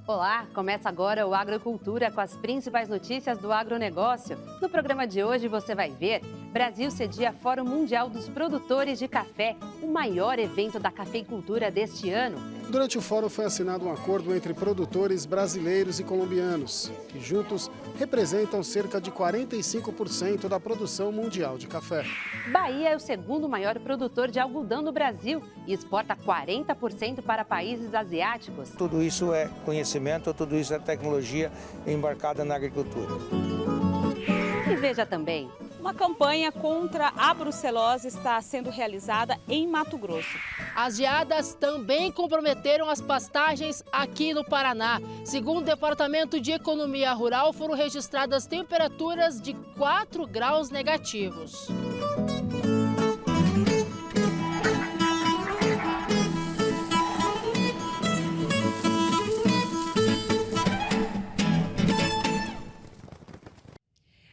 Olá, começa agora o Agrocultura com as principais notícias do agronegócio. No programa de hoje você vai ver: Brasil cedia Fórum Mundial dos Produtores de Café, o maior evento da cafeicultura deste ano. Durante o fórum foi assinado um acordo entre produtores brasileiros e colombianos, que juntos representam cerca de 45% da produção mundial de café. Bahia é o segundo maior produtor de algodão no Brasil e exporta 40% para países asiáticos. Tudo isso é conhecimento, tudo isso é tecnologia embarcada na agricultura. E veja também: uma campanha contra a brucelose está sendo realizada em Mato Grosso. As geadas também comprometeram as pastagens aqui no Paraná. Segundo o Departamento de Economia Rural, foram registradas temperaturas de 4 graus negativos.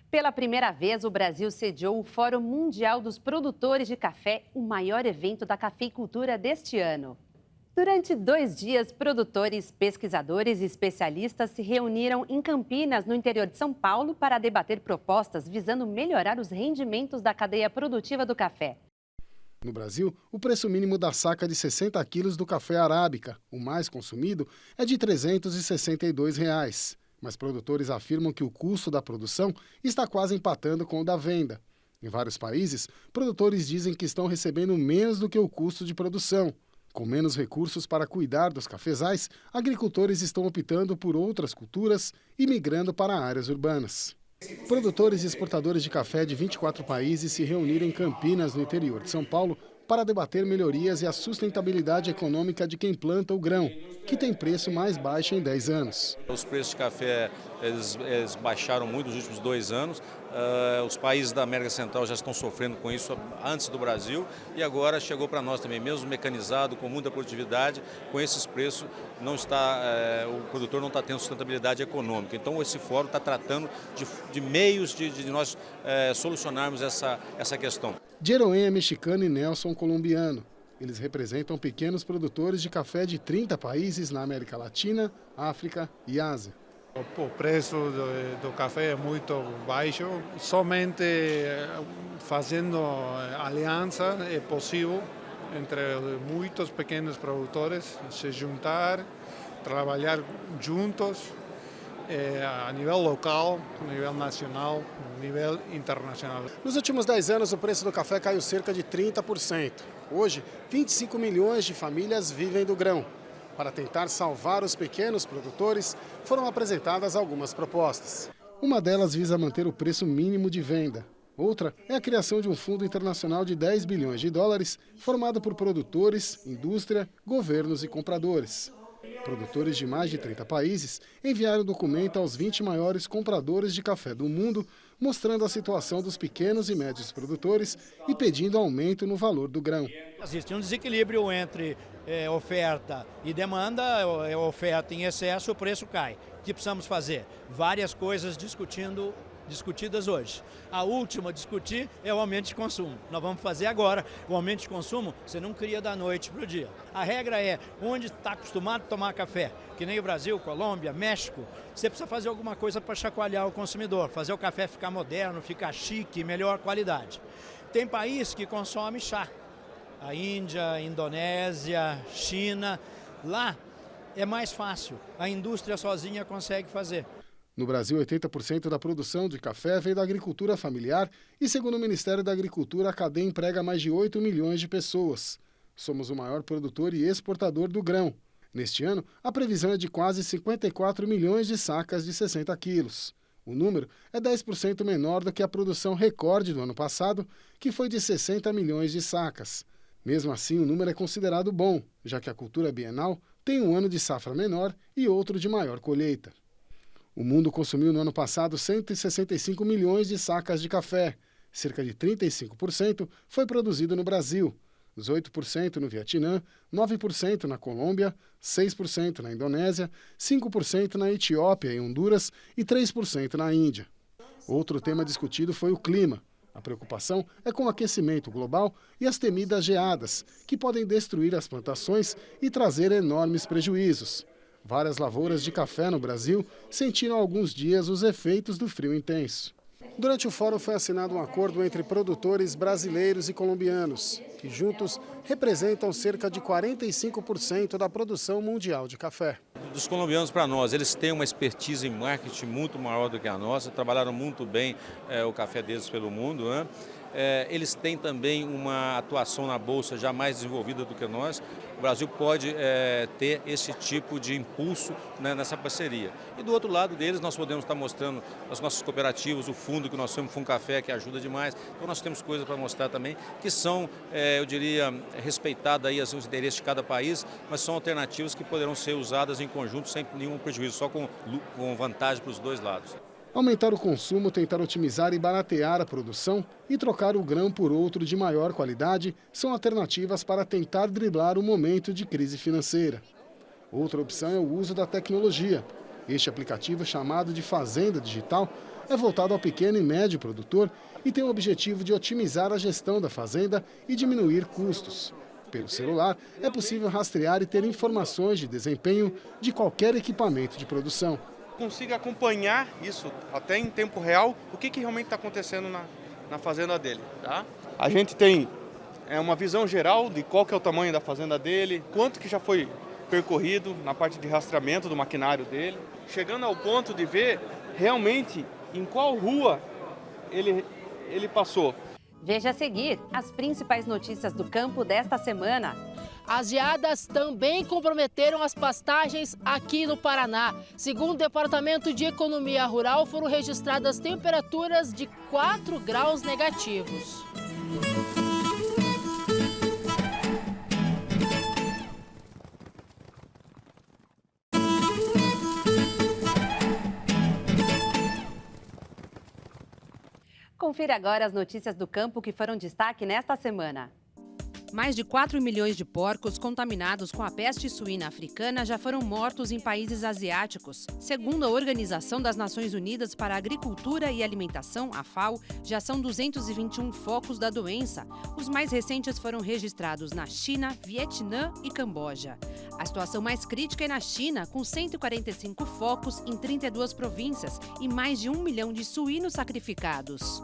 Pela primeira vez, o Brasil sediou o Fórum Mundial dos Produtores de Café, o maior evento da cafeicultura deste ano. Durante 2 dias, produtores, pesquisadores e especialistas se reuniram em Campinas, no interior de São Paulo, para debater propostas visando melhorar os rendimentos da cadeia produtiva do café. No Brasil, o preço mínimo da saca de 60 quilos do café arábica, o mais consumido, é de R$ 362. Mas produtores afirmam que o custo da produção está quase empatando com o da venda. Em vários países, produtores dizem que estão recebendo menos do que o custo de produção. Com menos recursos para cuidar dos cafezais, agricultores estão optando por outras culturas e migrando para áreas urbanas. Produtores e exportadores de café de 24 países se reuniram em Campinas, no interior de São Paulo, para debater melhorias e a sustentabilidade econômica de quem planta o grão, que tem preço mais baixo em 10 anos. Os preços de café eles baixaram muito nos últimos 2 anos. Os países da América Central já estão sofrendo com isso antes do Brasil e agora chegou para nós também, mesmo mecanizado, com muita produtividade, com esses preços o produtor não está tendo sustentabilidade econômica. Então esse fórum está tratando de meios de nós solucionarmos essa questão. Jeroen é mexicano e Nelson colombiano. Eles representam pequenos produtores de café de 30 países na América Latina, África e Ásia. O preço do café é muito baixo, somente fazendo aliança é possível entre muitos pequenos produtores se juntar, trabalhar juntos a nível local, a nível nacional, a nível internacional. Nos últimos 10 anos, o preço do café caiu cerca de 30%. Hoje, 25 milhões de famílias vivem do grão. Para tentar salvar os pequenos produtores, foram apresentadas algumas propostas. Uma delas visa manter o preço mínimo de venda. Outra é a criação de um fundo internacional de 10 bilhões de dólares, formado por produtores, indústria, governos e compradores. Produtores de mais de 30 países enviaram documento aos 20 maiores compradores de café do mundo, mostrando a situação dos pequenos e médios produtores e pedindo aumento no valor do grão. Existe um desequilíbrio entre oferta e demanda, oferta em excesso, o preço cai. O que precisamos fazer? Várias coisas discutidas hoje. A última a discutir é o aumento de consumo. Nós vamos fazer agora. O aumento de consumo você não cria da noite para o dia. A regra é, onde está acostumado a tomar café, que nem o Brasil, Colômbia, México, você precisa fazer alguma coisa para chacoalhar o consumidor, fazer o café ficar moderno, ficar chique, melhor qualidade. Tem país que consome chá. A Índia, a Indonésia, China. Lá é mais fácil. A indústria sozinha consegue fazer. No Brasil, 80% da produção de café vem da agricultura familiar e, segundo o Ministério da Agricultura, a cadeia emprega mais de 8 milhões de pessoas. Somos o maior produtor e exportador do grão. Neste ano, a previsão é de quase 54 milhões de sacas de 60 quilos. O número é 10% menor do que a produção recorde do ano passado, que foi de 60 milhões de sacas. Mesmo assim, o número é considerado bom, já que a cultura bienal tem um ano de safra menor e outro de maior colheita. O mundo consumiu no ano passado 165 milhões de sacas de café. Cerca de 35% foi produzido no Brasil, 18% no Vietnã, 9% na Colômbia, 6% na Indonésia, 5% na Etiópia e Honduras e 3% na Índia. Outro tema discutido foi o clima. A preocupação é com o aquecimento global e as temidas geadas, que podem destruir as plantações e trazer enormes prejuízos. Várias lavouras de café no Brasil sentiram há alguns dias os efeitos do frio intenso. Durante o fórum foi assinado um acordo entre produtores brasileiros e colombianos, que juntos representam cerca de 45% da produção mundial de café. Dos colombianos para nós, eles têm uma expertise em marketing muito maior do que a nossa, trabalharam muito bem o café deles pelo mundo, né? Eles têm também uma atuação na Bolsa já mais desenvolvida do que nós. O Brasil pode ter esse tipo de impulso, né, nessa parceria. E do outro lado deles, nós podemos estar mostrando as nossas cooperativas, o fundo que nós temos, o Funcafé, que ajuda demais. Então nós temos coisas para mostrar também, que são, eu diria, respeitadas aí os interesses de cada país, mas são alternativas que poderão ser usadas em conjunto sem nenhum prejuízo, só com vantagem para os dois lados. Aumentar o consumo, tentar otimizar e baratear a produção e trocar o grão por outro de maior qualidade são alternativas para tentar driblar o momento de crise financeira. Outra opção é o uso da tecnologia. Este aplicativo, chamado de Fazenda Digital, é voltado ao pequeno e médio produtor e tem o objetivo de otimizar a gestão da fazenda e diminuir custos. Pelo celular, é possível rastrear e ter informações de desempenho de qualquer equipamento de produção. Consiga acompanhar isso até em tempo real, o que realmente está acontecendo na fazenda dele. Tá? A gente tem uma visão geral de qual que é o tamanho da fazenda dele, quanto que já foi percorrido na parte de rastreamento do maquinário dele, chegando ao ponto de ver realmente em qual rua ele passou. Veja a seguir as principais notícias do campo desta semana. As geadas também comprometeram as pastagens aqui no Paraná. Segundo o Departamento de Economia Rural, foram registradas temperaturas de 4 graus negativos. Confira agora as notícias do campo que foram destaque nesta semana. Mais de 4 milhões de porcos contaminados com a peste suína africana já foram mortos em países asiáticos. Segundo a Organização das Nações Unidas para a Agricultura e Alimentação, a FAO, já são 221 focos da doença. Os mais recentes foram registrados na China, Vietnã e Camboja. A situação mais crítica é na China, com 145 focos em 32 províncias e mais de 1 milhão de suínos sacrificados.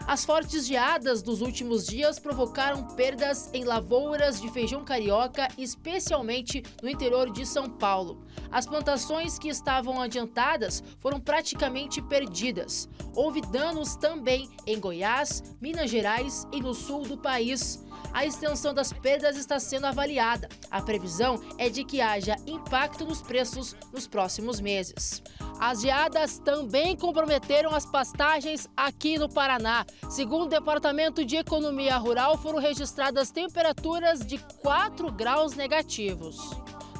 As fortes geadas dos últimos dias provocaram perdas em lavouras de feijão carioca, especialmente no interior de São Paulo. As plantações que estavam adiantadas foram praticamente perdidas. Houve danos também em Goiás, Minas Gerais e no sul do país. A extensão das perdas está sendo avaliada. A previsão é de que haja impacto nos preços nos próximos meses. As geadas também comprometeram as pastagens aqui no Paraná. Segundo o Departamento de Economia Rural, foram registradas temperaturas de 4 graus negativos.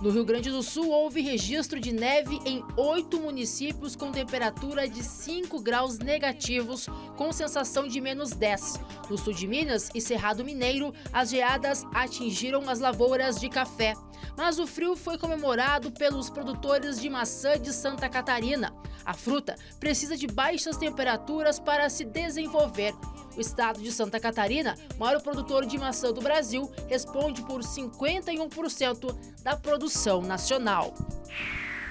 No Rio Grande do Sul, houve registro de neve em 8 municípios com temperatura de 5 graus negativos, com sensação de -10. No sul de Minas e Cerrado Mineiro, as geadas atingiram as lavouras de café. Mas o frio foi comemorado pelos produtores de maçã de Santa Catarina. A fruta precisa de baixas temperaturas para se desenvolver. O estado de Santa Catarina, maior produtor de maçã do Brasil, responde por 51% da produção nacional.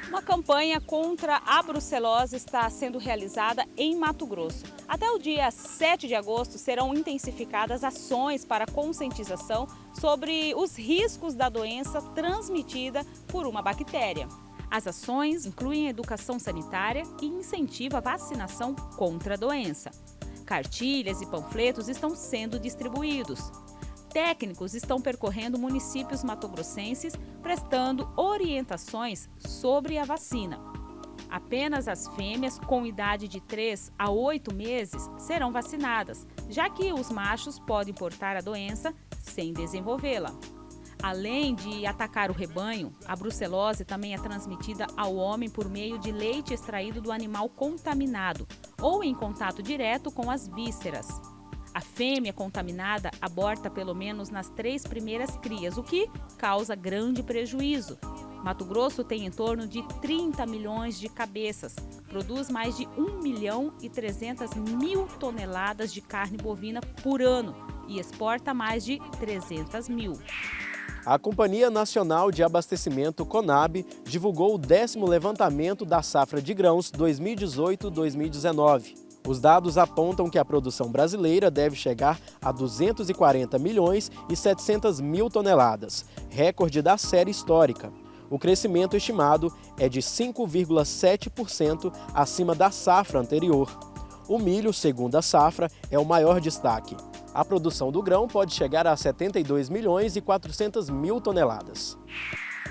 Uma campanha contra a brucelose está sendo realizada em Mato Grosso. Até o dia 7 de agosto serão intensificadas ações para conscientização sobre os riscos da doença transmitida por uma bactéria. As ações incluem educação sanitária e incentivo à vacinação contra a doença. Cartilhas e panfletos estão sendo distribuídos. Técnicos estão percorrendo municípios matogrossenses prestando orientações sobre a vacina. Apenas as fêmeas com idade de 3 a 8 meses serão vacinadas, já que os machos podem portar a doença sem desenvolvê-la. Além de atacar o rebanho, a brucelose também é transmitida ao homem por meio de leite extraído do animal contaminado ou em contato direto com as vísceras. A fêmea contaminada aborta pelo menos nas 3 primeiras crias, o que causa grande prejuízo. Mato Grosso tem em torno de 30 milhões de cabeças, produz mais de 1.300.000 toneladas de carne bovina por ano e exporta mais de 300.000. A Companhia Nacional de Abastecimento, CONAB, divulgou o 10º levantamento da safra de grãos 2018-2019. Os dados apontam que a produção brasileira deve chegar a 240 milhões e 700 mil toneladas, recorde da série histórica. O crescimento estimado é de 5,7% acima da safra anterior. O milho, segundo a safra, é o maior destaque. A produção do grão pode chegar a 72 milhões e 400 mil toneladas.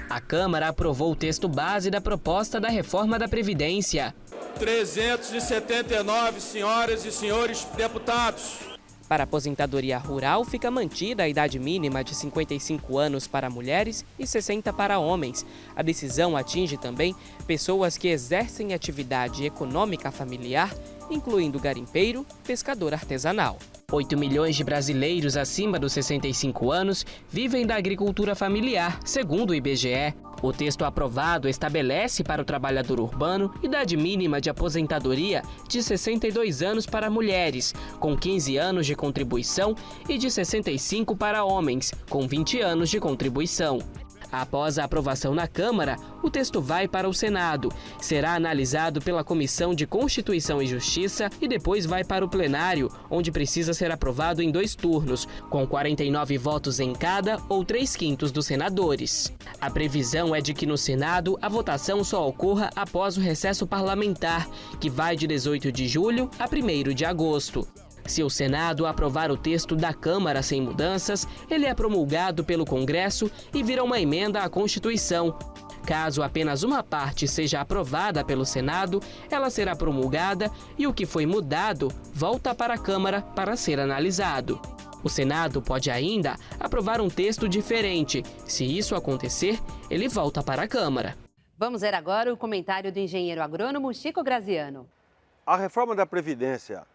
A Câmara aprovou o texto base da proposta da reforma da Previdência. 379 senhoras e senhores deputados. Para a aposentadoria rural, fica mantida a idade mínima de 55 anos para mulheres e 60 para homens. A decisão atinge também pessoas que exercem atividade econômica familiar, incluindo garimpeiro, pescador artesanal. 8 milhões de brasileiros acima dos 65 anos vivem da agricultura familiar, segundo o IBGE. O texto aprovado estabelece para o trabalhador urbano idade mínima de aposentadoria de 62 anos para mulheres, com 15 anos de contribuição, e de 65 para homens, com 20 anos de contribuição. Após a aprovação na Câmara, o texto vai para o Senado. Será analisado pela Comissão de Constituição e Justiça e depois vai para o plenário, onde precisa ser aprovado em 2 turnos, com 49 votos em cada ou 3/5 dos senadores. A previsão é de que no Senado a votação só ocorra após o recesso parlamentar, que vai de 18 de julho a 1º de agosto. Se o Senado aprovar o texto da Câmara sem mudanças, ele é promulgado pelo Congresso e vira uma emenda à Constituição. Caso apenas uma parte seja aprovada pelo Senado, ela será promulgada e o que foi mudado volta para a Câmara para ser analisado. O Senado pode ainda aprovar um texto diferente. Se isso acontecer, ele volta para a Câmara. Vamos ver agora o comentário do engenheiro agrônomo Chico Graziano. A reforma da Previdência,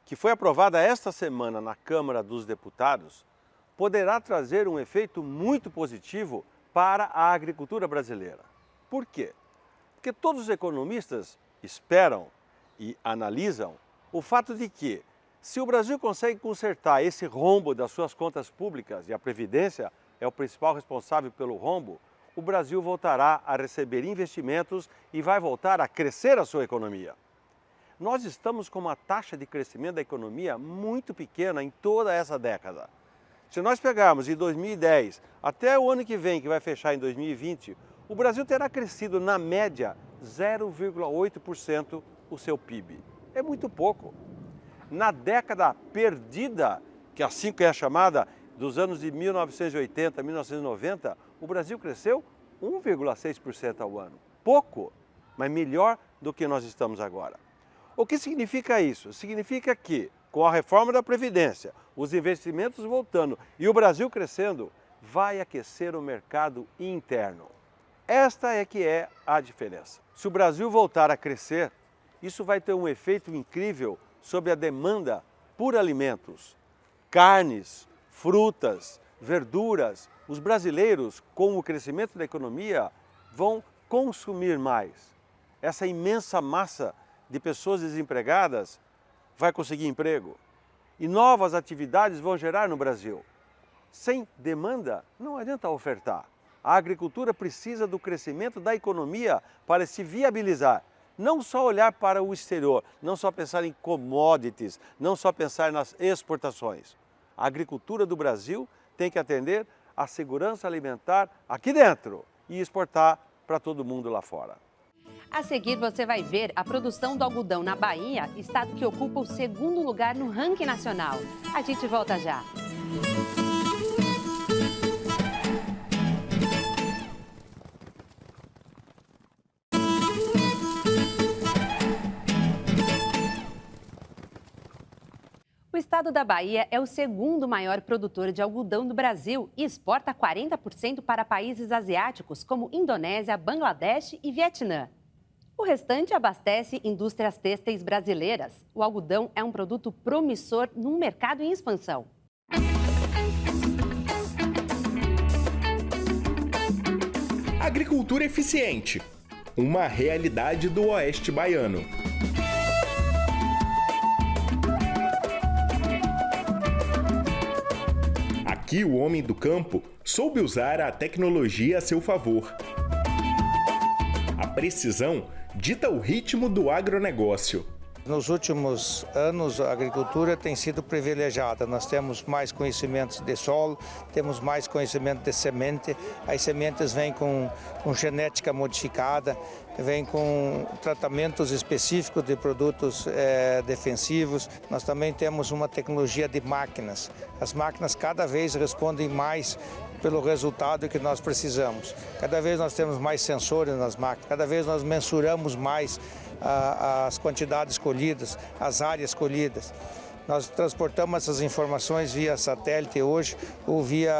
que foi aprovada esta semana na Câmara dos Deputados, poderá trazer um efeito muito positivo para a agricultura brasileira. Por quê? Porque todos os economistas esperam e analisam o fato de que, se o Brasil consegue consertar esse rombo das suas contas públicas, e a Previdência é o principal responsável pelo rombo, o Brasil voltará a receber investimentos e vai voltar a crescer a sua economia. Nós estamos com uma taxa de crescimento da economia muito pequena em toda essa década. Se nós pegarmos de 2010 até o ano que vem, que vai fechar em 2020, o Brasil terá crescido, na média, 0,8% o seu PIB. É muito pouco. Na década perdida, que assim que é chamada, dos anos de 1980 a 1990, o Brasil cresceu 1,6% ao ano. Pouco, mas melhor do que nós estamos agora. O que significa isso? Significa que, com a reforma da Previdência, os investimentos voltando e o Brasil crescendo, vai aquecer o mercado interno. Esta é que é a diferença. Se o Brasil voltar a crescer, isso vai ter um efeito incrível sobre a demanda por alimentos, carnes, frutas, verduras. Os brasileiros, com o crescimento da economia, vão consumir mais. Essa imensa massa de pessoas desempregadas vai conseguir emprego e novas atividades vão gerar no Brasil. Sem demanda, não adianta ofertar. A agricultura precisa do crescimento da economia para se viabilizar. Não só olhar para o exterior, não só pensar em commodities, não só pensar nas exportações. A agricultura do Brasil tem que atender à segurança alimentar aqui dentro e exportar para todo mundo lá fora. A seguir, você vai ver a produção do algodão na Bahia, estado que ocupa o 2º lugar no ranking nacional. A gente volta já. O estado da Bahia é o 2º maior produtor de algodão do Brasil e exporta 40% para países asiáticos como Indonésia, Bangladesh e Vietnã. O restante abastece indústrias têxteis brasileiras. O algodão é um produto promissor num mercado em expansão. Agricultura eficiente, uma realidade do Oeste baiano. Aqui, o homem do campo soube usar a tecnologia a seu favor. A precisão dita o ritmo do agronegócio. Nos últimos anos, a agricultura tem sido privilegiada. Nós temos mais conhecimentos de solo, temos mais conhecimento de semente. As sementes vêm com genética modificada, vêm com tratamentos específicos de produtos defensivos. Nós também temos uma tecnologia de máquinas. As máquinas cada vez respondem mais pelo resultado que nós precisamos. Cada vez nós temos mais sensores nas máquinas, cada vez nós mensuramos mais as quantidades colhidas, as áreas colhidas. Nós transportamos essas informações via satélite hoje ou via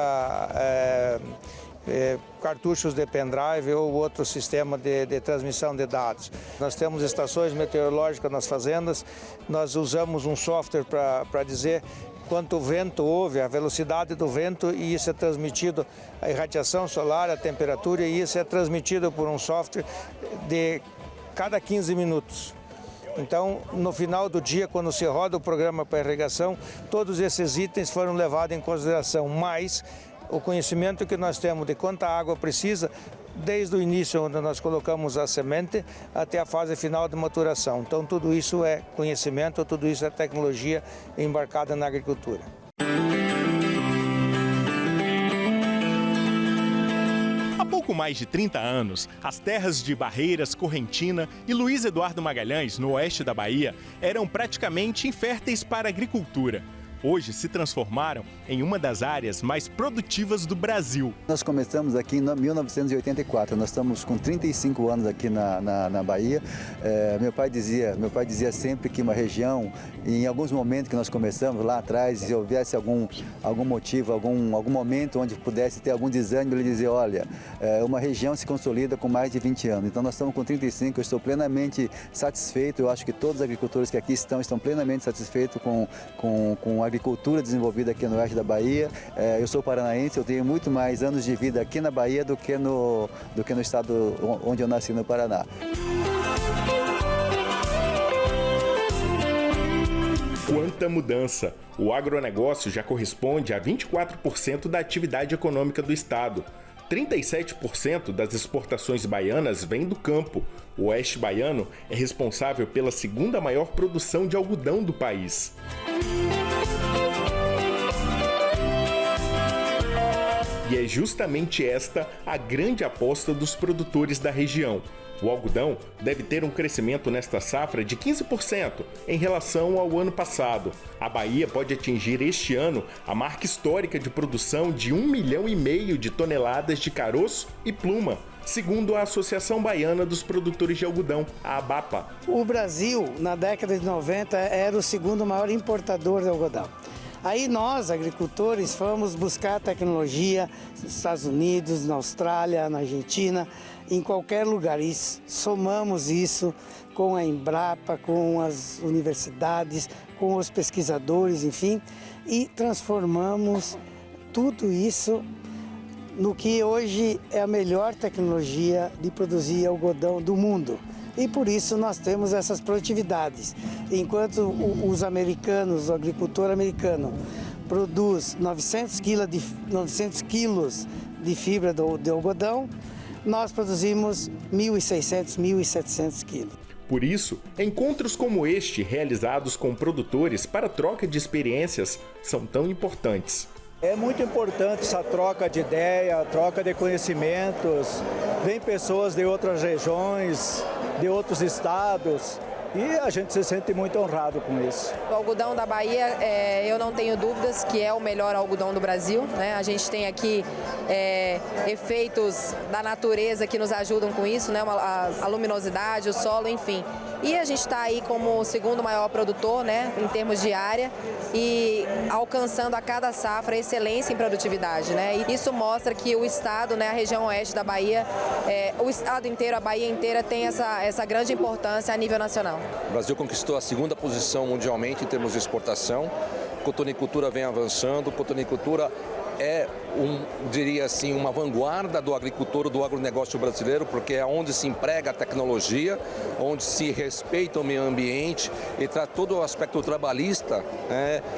cartuchos de pendrive ou outro sistema de transmissão de dados. Nós temos estações meteorológicas nas fazendas, nós usamos um software para dizer quanto vento houve, a velocidade do vento, e isso é transmitido, a irradiação solar, a temperatura, e isso é transmitido por um software de cada 15 minutos. Então, no final do dia, quando se roda o programa para irrigação, todos esses itens foram levados em consideração, mas o conhecimento que nós temos de quanta água precisa, desde o início, onde nós colocamos a semente, até a fase final de maturação. Então, tudo isso é conhecimento, tudo isso é tecnologia embarcada na agricultura. Há pouco mais de 30 anos, as terras de Barreiras, Correntina e Luiz Eduardo Magalhães, no oeste da Bahia, eram praticamente inférteis para a agricultura. Hoje se transformaram em uma das áreas mais produtivas do Brasil. Nós começamos aqui em 1984, nós estamos com 35 anos aqui na Bahia. Meu pai dizia sempre que uma região, em alguns momentos que nós começamos lá atrás, se houvesse algum motivo, algum momento onde pudesse ter algum desânimo, ele dizia, olha, uma região se consolida com mais de 20 anos. Então nós estamos com 35, eu estou plenamente satisfeito, eu acho que todos os agricultores que aqui estão plenamente satisfeitos com a agricultura desenvolvida aqui no oeste da Bahia. Eu sou paranaense, eu tenho muito mais anos de vida aqui na Bahia do que no estado onde eu nasci, no Paraná. Quanta mudança! O agronegócio já corresponde a 24% da atividade econômica do estado. 37% das exportações baianas vêm do campo. O oeste baiano é responsável pela segunda maior produção de algodão do país. E é justamente esta a grande aposta dos produtores da região. O algodão deve ter um crescimento nesta safra de 15% em relação ao ano passado. A Bahia pode atingir este ano a marca histórica de produção de 1,5 milhão de toneladas de caroço e pluma, segundo a Associação Baiana dos Produtores de Algodão, a ABAPA. O Brasil, na década de 90, era o segundo maior importador de algodão. Aí nós, agricultores, fomos buscar tecnologia nos Estados Unidos, na Austrália, na Argentina, em qualquer lugar. E somamos isso com a Embrapa, com as universidades, com os pesquisadores, enfim, e transformamos tudo isso no que hoje é a melhor tecnologia de produzir algodão do mundo. E por isso nós temos essas produtividades. Enquanto os americanos, o agricultor americano, produz 900 quilos de fibra de algodão, nós produzimos 1.600, 1.700 quilos. Por isso, encontros como este, realizados com produtores para troca de experiências, são tão importantes. É muito importante essa troca de ideia, troca de conhecimentos. Vem pessoas de outras regiões, de outros estados, e a gente se sente muito honrado com isso. O algodão da Bahia, eu não tenho dúvidas que é o melhor algodão do Brasil, né? A gente tem aqui efeitos da natureza que nos ajudam com isso, né? A luminosidade, o solo, enfim. E a gente está aí como o segundo maior produtor, né, em termos de área, e alcançando a cada safra excelência em produtividade, né? E isso mostra que o estado, né, a região oeste da Bahia, o estado inteiro, a Bahia inteira tem essa grande importância a nível nacional. O Brasil conquistou a segunda posição mundialmente em termos de exportação. Cotonicultura vem avançando, cotonicultura é, diria assim, uma vanguarda do agricultor, do agronegócio brasileiro, porque é onde se emprega a tecnologia, onde se respeita o meio ambiente e traz todo o aspecto trabalhista,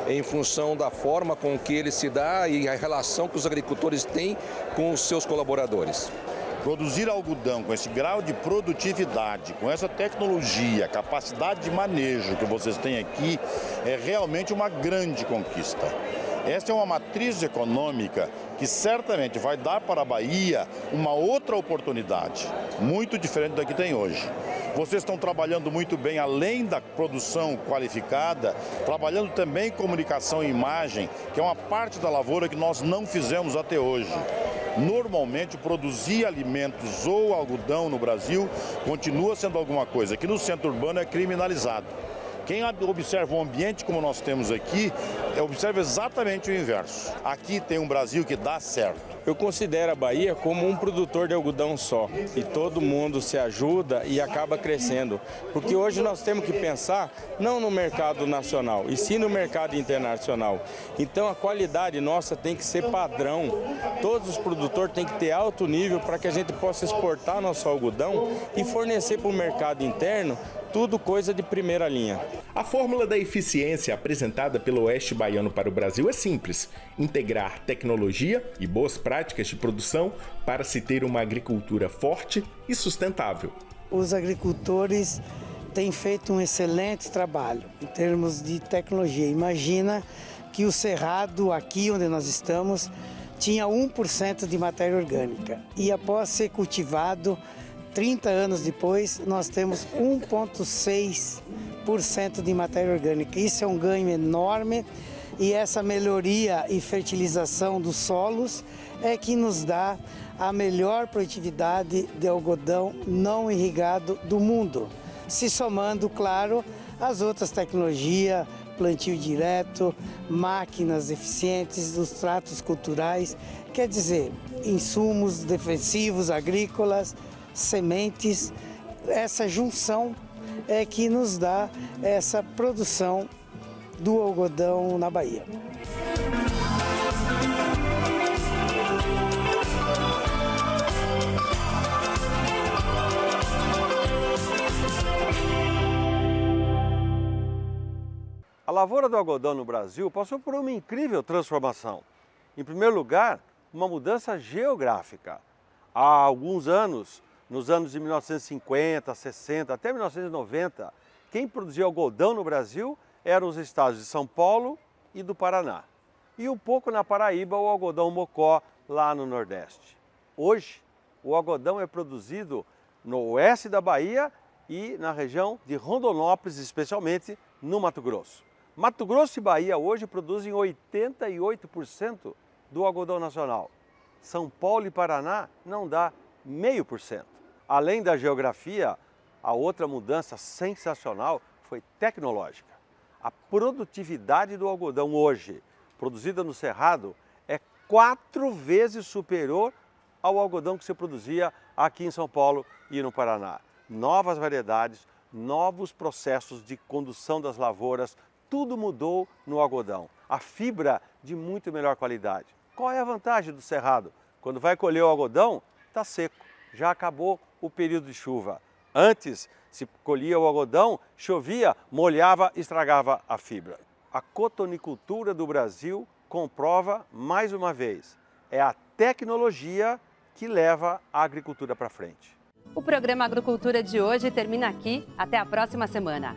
em função da forma com que ele se dá e a relação que os agricultores têm com os seus colaboradores. Produzir algodão com esse grau de produtividade, com essa tecnologia, capacidade de manejo que vocês têm aqui, é realmente uma grande conquista. Esta é uma matriz econômica que certamente vai dar para a Bahia uma outra oportunidade, muito diferente da que tem hoje. Vocês estão trabalhando muito bem, além da produção qualificada, trabalhando também em comunicação e imagem, que é uma parte da lavoura que nós não fizemos até hoje. Normalmente, produzir alimentos ou algodão no Brasil continua sendo alguma coisa que no centro urbano é criminalizado. Quem observa um ambiente como nós temos aqui, observa exatamente o inverso. Aqui tem um Brasil que dá certo. Eu considero a Bahia como um produtor de algodão só. E todo mundo se ajuda e acaba crescendo. Porque hoje nós temos que pensar não no mercado nacional, e sim no mercado internacional. Então a qualidade nossa tem que ser padrão. Todos os produtores têm que ter alto nível para que a gente possa exportar nosso algodão e fornecer para o mercado interno tudo coisa de primeira linha. A fórmula da eficiência apresentada pelo Oeste Baiano para o Brasil é simples: integrar tecnologia e boas práticas de produção para se ter uma agricultura forte e sustentável. Os agricultores têm feito um excelente trabalho em termos de tecnologia. Imagina que o cerrado aqui onde nós estamos tinha 1% de matéria orgânica e após ser cultivado 30 anos depois, nós temos 1,6% de matéria orgânica. Isso é um ganho enorme e essa melhoria e fertilização dos solos é que nos dá a melhor produtividade de algodão não irrigado do mundo, se somando, claro, às outras tecnologias, plantio direto, máquinas eficientes, os tratos culturais, quer dizer, insumos defensivos agrícolas, sementes, essa junção é que nos dá essa produção do algodão na Bahia. A lavoura do algodão no Brasil passou por uma incrível transformação. Em primeiro lugar, uma mudança geográfica. Há alguns anos, nos anos de 1950, 60, até 1990, quem produzia algodão no Brasil eram os estados de São Paulo e do Paraná. E um pouco na Paraíba, o algodão mocó, lá no Nordeste. Hoje, o algodão é produzido no oeste da Bahia e na região de Rondonópolis, especialmente no Mato Grosso. Mato Grosso e Bahia hoje produzem 88% do algodão nacional. São Paulo e Paraná não dá 0,5%. Além da geografia, a outra mudança sensacional foi tecnológica. A produtividade do algodão hoje, produzida no Cerrado, é 4 vezes superior ao algodão que se produzia aqui em São Paulo e no Paraná. Novas variedades, novos processos de condução das lavouras, tudo mudou no algodão. A fibra de muito melhor qualidade. Qual é a vantagem do Cerrado? Quando vai colher o algodão, está seco, já acabou o período de chuva. Antes, se colhia o algodão, chovia, molhava, estragava a fibra. A cotonicultura do Brasil comprova, mais uma vez, é a tecnologia que leva a agricultura para frente. O programa Agricultura de hoje termina aqui. Até a próxima semana.